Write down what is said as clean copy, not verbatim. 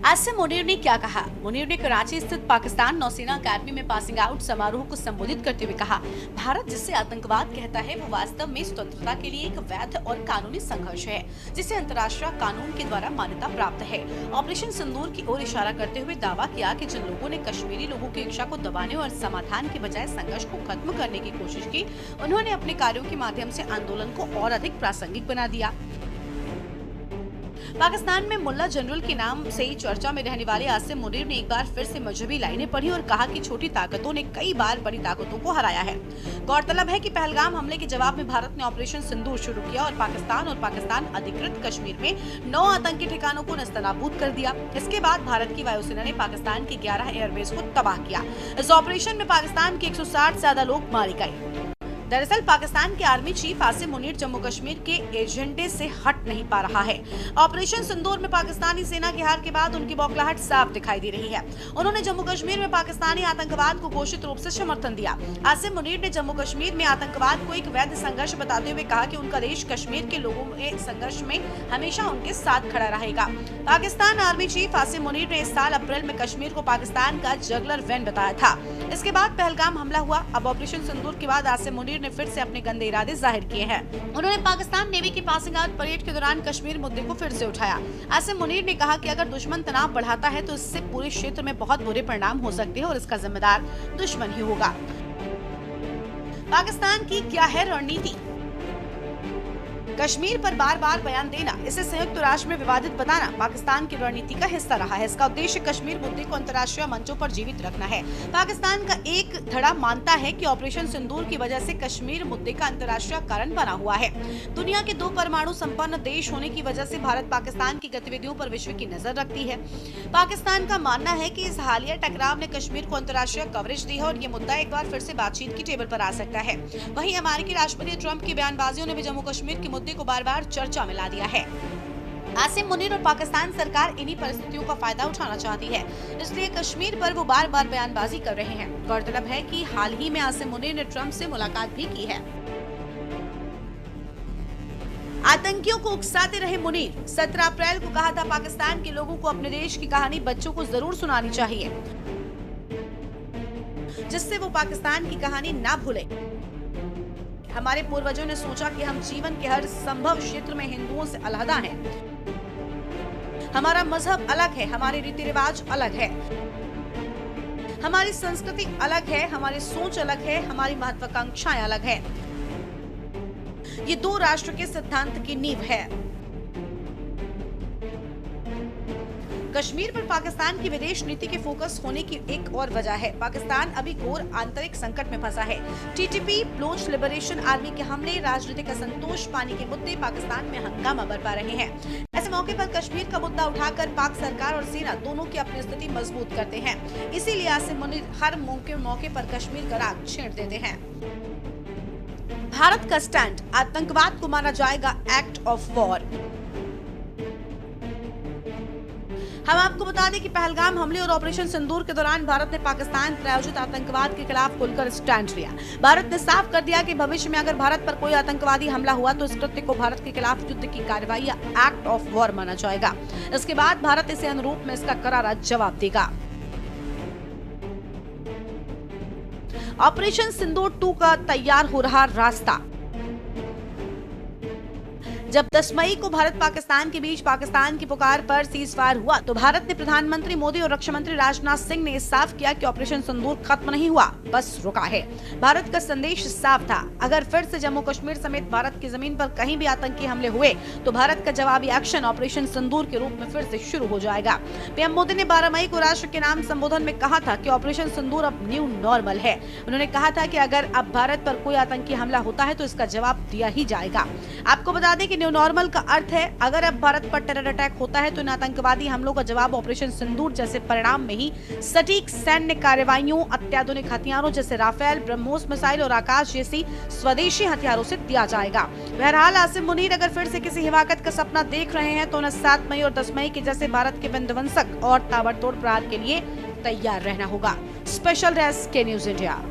आसिम मुनीर ने क्या कहा? मुनीर ने कराची स्थित पाकिस्तान नौसेना अकादमी में पासिंग आउट समारोह को संबोधित करते हुए कहा, भारत जिसे आतंकवाद कहता है वो वास्तव में स्वतंत्रता के लिए एक वैध और कानूनी संघर्ष है, जिसे अंतर्राष्ट्रीय कानून के द्वारा मान्यता प्राप्त है। ऑपरेशन सिंदूर की ओर इशारा करते हुए दावा किया कि जिन लोगों ने कश्मीरी लोगों की इच्छा को दबाने और समाधान के बजाय संघर्ष को खत्म करने की कोशिश की, उन्होंने अपने कार्यों के माध्यम से आंदोलन को और अधिक प्रासंगिक बना दिया। पाकिस्तान में मुल्ला जनरल के नाम से ही चर्चा में रहने वाले आसिम मुनीर ने एक बार फिर से मजहबी लाइनें पढ़ी और कहा कि छोटी ताकतों ने कई बार बड़ी ताकतों को हराया है। गौरतलब है कि पहलगाम हमले के जवाब में भारत ने ऑपरेशन सिंदूर शुरू किया और पाकिस्तान अधिकृत कश्मीर में 9 आतंकी ठिकानों को नस्तनाबूद कर दिया। इसके बाद भारत की वायुसेना ने पाकिस्तान की 11 एयरबेस को तबाह किया। इस ऑपरेशन में पाकिस्तान के 160 से ज्यादा लोग मारे गए। दरअसल पाकिस्तान के आर्मी चीफ आसिम मुनीर जम्मू कश्मीर के एजेंडे से हट नहीं पा रहा है। ऑपरेशन सिंदूर में पाकिस्तानी सेना की हार के बाद उनकी बौखलाहट साफ दिखाई दे रही है। उन्होंने जम्मू कश्मीर में पाकिस्तानी आतंकवाद को घोषित रूप से समर्थन दिया। आसिम मुनीर ने जम्मू कश्मीर में आतंकवाद को एक वैध संघर्ष बताते हुए कहा कि उनका देश कश्मीर के लोगों के संघर्ष में हमेशा उनके साथ खड़ा रहेगा। पाकिस्तान आर्मी चीफ आसिम मुनीर ने इस साल अप्रैल में कश्मीर को पाकिस्तान का जगलर वैन बताया था। इसके बाद पहलगाम हमला हुआ। अब ऑपरेशन सिंदूर के बाद आसिम मुनीर ने फिर से अपने गंदे इरादे जाहिर किए हैं। उन्होंने पाकिस्तान नेवी की पासिंग आउट परेड के दौरान कश्मीर मुद्दे को फिर से उठाया। आसिम मुनीर ने कहा कि अगर दुश्मन तनाव बढ़ाता है तो इससे पूरे क्षेत्र में बहुत बुरे परिणाम हो सकते हैं और इसका जिम्मेदार दुश्मन ही होगा। पाकिस्तान की क्या है रणनीति? कश्मीर पर बार बार बयान देना, इसे संयुक्त राष्ट्र में विवादित बताना पाकिस्तान की रणनीति का हिस्सा रहा है। इसका उद्देश्य कश्मीर मुद्दे को अंतर्राष्ट्रीय मंचों पर जीवित रखना है। पाकिस्तान का एक धड़ा मानता है कि ऑपरेशन सिंदूर की वजह से कश्मीर मुद्दे का अंतर्राष्ट्रीय कारण बना हुआ है। दुनिया के 2 परमाणु संपन्न देश होने की वजह से भारत पाकिस्तान की गतिविधियों पर विश्व की नजर रखती है। पाकिस्तान का मानना है कि इस हालिया टकराव ने कश्मीर को अंतर्राष्ट्रीय कवरेज दी है और ये मुद्दा एक बार फिर से बातचीत की टेबल पर आ सकता है। वहीं अमेरिकी राष्ट्रपति ट्रंप की बयानबाजियों ने भी जम्मू कश्मीर के मुद्दे को बार-बार चर्चा में ला दिया है। आसिम मुनीर और पाकिस्तान सरकार इन्हीं परिस्थितियों का फायदा उठाना चाहती है, इसलिए कश्मीर पर वो बार-बार बयानबाजी कर रहे हैं। गौरतलब है कि हाल ही में आसिम मुनीर ने ट्रंप से मुलाकात भी की है। आतंकियों को उकसाते रहे मुनीर। 17 अप्रैल को कहा था, पाकिस्तान के लोगों को अपने देश की कहानी बच्चों को जरूर सुनानी चाहिए, जिससे वो पाकिस्तान की कहानी ना भूले। हमारे पूर्वजों ने सोचा कि हम जीवन के हर संभव क्षेत्र में हिंदुओं से अलहदा हैं। हमारा मजहब अलग है, हमारे रीति रिवाज अलग है, हमारी संस्कृति अलग है, हमारी सोच अलग है, हमारी महत्वाकांक्षाएं अलग है। ये 2 राष्ट्र के सिद्धांत की नींव है। कश्मीर पर पाकिस्तान की विदेश नीति के फोकस होने की एक और वजह है। पाकिस्तान अभी घोर आंतरिक संकट में फंसा है। टीटीपी, पीपुल्स लिबरेशन आर्मी के हमले, राजनीतिक असंतोष, पानी के मुद्दे पाकिस्तान में हंगामा बरपा रहे हैं। ऐसे मौके पर कश्मीर का मुद्दा उठाकर पाक सरकार और सेना दोनों की अपनी स्थिति मजबूत करते हैं। इसीलिए आसिम मुनीर हर मौके पर कश्मीर का राग छेड़ देते हैं। भारत का स्टैंड, आतंकवाद को माना जाएगा एक्ट ऑफ वॉर। हम आपको बता दें कि पहलगाम हमले और ऑपरेशन सिंदूर के दौरान भारत ने पाकिस्तान प्रायोजित आतंकवाद के खिलाफ खुलकर स्टैंड लिया। भारत ने साफ कर दिया कि भविष्य में अगर भारत पर कोई आतंकवादी हमला हुआ तो इस कृत्य को भारत के खिलाफ युद्ध की कार्रवाई या एक्ट ऑफ वॉर माना जाएगा। इसके बाद भारत इसे अनुरूप में इसका करारा जवाब देगा। ऑपरेशन सिंदूर 2 का तैयार हो रहा रास्ता। जब 10 मई को भारत पाकिस्तान के बीच पाकिस्तान की पुकार पर सीजफायर हुआ तो भारत ने प्रधानमंत्री मोदी और रक्षा मंत्री राजनाथ सिंह ने साफ किया कि ऑपरेशन सिंदूर खत्म नहीं हुआ, बस रुका है। भारत का संदेश साफ था, अगर फिर से जम्मू कश्मीर समेत भारत की जमीन पर कहीं भी आतंकी हमले हुए तो भारत का जवाबी एक्शन ऑपरेशन सिंदूर के रूप में फिर से शुरू हो जाएगा। पीएम मोदी ने 12 मई को राष्ट्र के नाम संबोधन में कहा था कि ऑपरेशन सिंदूर अब न्यू नॉर्मल है। उन्होंने कहा था कि अगर अब भारत पर कोई आतंकी हमला होता है तो इसका जवाब दिया ही जाएगा। आपको बता दें कि न्यू नॉर्मल का अर्थ है, अगर अब भारत पर टेरर अटैक होता है तो इन आतंकवादी हमलों का जवाब ऑपरेशन सिंदूर जैसे परिणाम में ही सटीक सैन्य कार्रवाइयों, अत्याधुनिक हथियारों जैसे राफेल, ब्रह्मोस मिसाइल और आकाश जैसी स्वदेशी हथियारों से दिया जाएगा। बहरहाल आसिम मुनीर अगर फिर से किसी हिमाकत का सपना देख रहे हैं तो उन्हें 7 मई और 10 मई के जैसे भारत के विध्वंसक और ताबड़तोड़ प्रहार के लिए तैयार रहना होगा। स्पेशल डेस्क के न्यूज इंडिया।